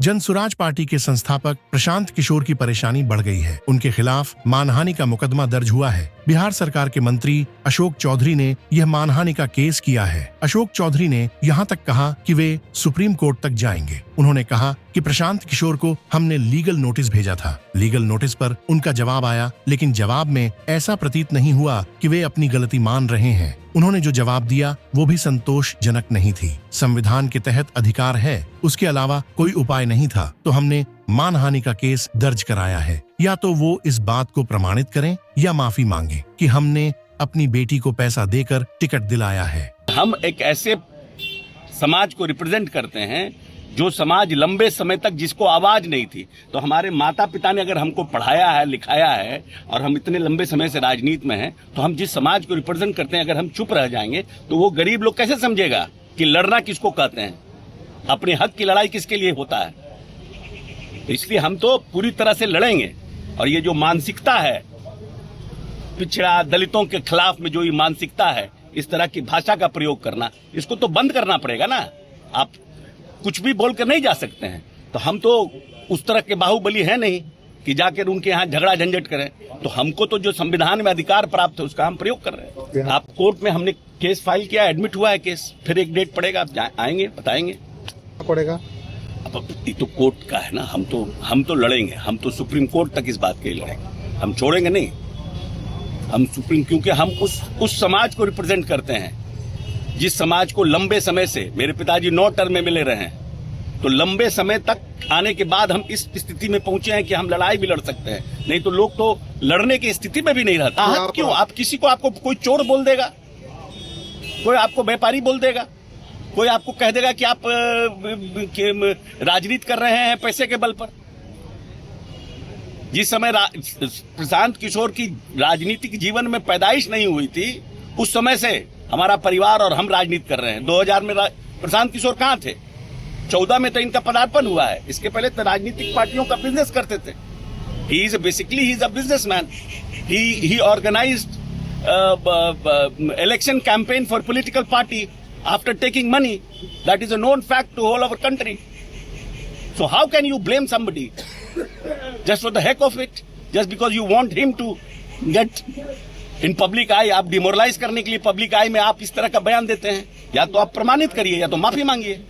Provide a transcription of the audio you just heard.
Jan Suraaj party के संस्थापक प्रशांत किशोर की परेशानी बढ़ गई है। उनके खिलाफ मानहानि का मुकदमा दर्ज हुआ है। बिहार सरकार के मंत्री अशोक चौधरी ने यह मानहानि का केस किया है। अशोक चौधरी ने यहां तक कहा कि वे सुप्रीम कोर्ट तक जाएंगे। उन्होंने कहा कि प्रशांत किशोर को हमने लीगल नोटिस भेजा था। लीगल नोटिस पर उनका जवाब आया, लेकिन जवाब में ऐसा प्रतीत नहीं हुआ कि वे अपनी गलती मान रहे हैं। उन्होंने जो जवाब दिया वो भी संतोषजनक नहीं थी। संविधान के तहत अधिकार है, उसके अलावा कोई उपाय नहीं था, तो हमने मानहानि का केस दर्ज कराया है। या तो वो इस बात को प्रमाणित करें या माफी मांगे कि हमने अपनी बेटी को पैसा देकर टिकट दिलाया है। हम एक ऐसे समाज को रिप्रेजेंट करते हैं जो समाज लंबे समय तक जिसको आवाज नहीं थी। तो हमारे माता पिता ने अगर हमको पढ़ाया है, लिखाया है और हम इतने लंबे समय से राजनीति में हैं, तो हम जिस समाज को रिप्रेजेंट करते हैं अगर हम चुप रह जाएंगे तो वो गरीब लोग कैसे समझेगा कि लड़ना किसको कहते हैं, अपने हक की लड़ाई किसके लिए होता है। इसलिए हम तो पूरी तरह से लड़ेंगे। और ये जो मानसिकता है पिछड़ा दलितों के खिलाफ में, जो ये मानसिकता है, इस तरह की भाषा का प्रयोग करना, इसको तो बंद करना पड़ेगा ना। आप कुछ भी बोलकर नहीं जा सकते हैं। तो हम तो उस तरह के बाहुबली है नहीं कि जाकर उनके यहाँ झगड़ा झंझट करें। तो हमको तो जो संविधान में अधिकार प्राप्त है उसका हम प्रयोग कर रहे हैं। आप कोर्ट में हमने केस फाइल किया, एडमिट हुआ है केस, फिर एक डेट पड़ेगा, आप आएंगे, बताएंगे पड़ेगा। अब ये तो कोर्ट का है ना। हम तो लड़ेंगे, हम तो सुप्रीम कोर्ट तक इस बात के लिए लड़ेंगे, हम छोड़ेंगे नहीं। हम सुप्रीम, क्योंकि हम उस समाज को रिप्रेजेंट करते हैं जिस समाज को लंबे समय से, मेरे पिताजी 9 टर्म में मिले रहे हैं, तो लंबे समय तक आने के बाद हम इस स्थिति में पहुंचे हैं कि हम लड़ाई भी लड़ सकते हैं। नहीं तो लोग तो लड़ने की स्थिति में भी नहीं रहता। आप क्यों, आप किसी को, आपको कोई चोर बोल देगा, कोई आपको व्यापारी बोल देगा, कोई आपको कह देगा कि आप राजनीति कर रहे हैं पैसे के बल पर। जिस समय प्रशांत किशोर की राजनीतिक जीवन में पैदाइश नहीं हुई थी, उस समय से हमारा परिवार और हम राजनीति कर रहे हैं। 2000 में प्रशांत किशोर कहाँ थे? 14 में तो इनका पदार्पण हुआ है। इसके पहले तो राजनीतिक पार्टियों का बिजनेस करते थे। He is a businessman. He organised election campaign for political party after taking money. That is a known fact to all our country. So how can you blame somebody just for the heck of it, just because you want him to get in public eye? आप demoralise करने के लिए public आई में आप इस तरह का बयान देते हैं। या तो आप प्रमाणित करिए या तो माफी मांगिए।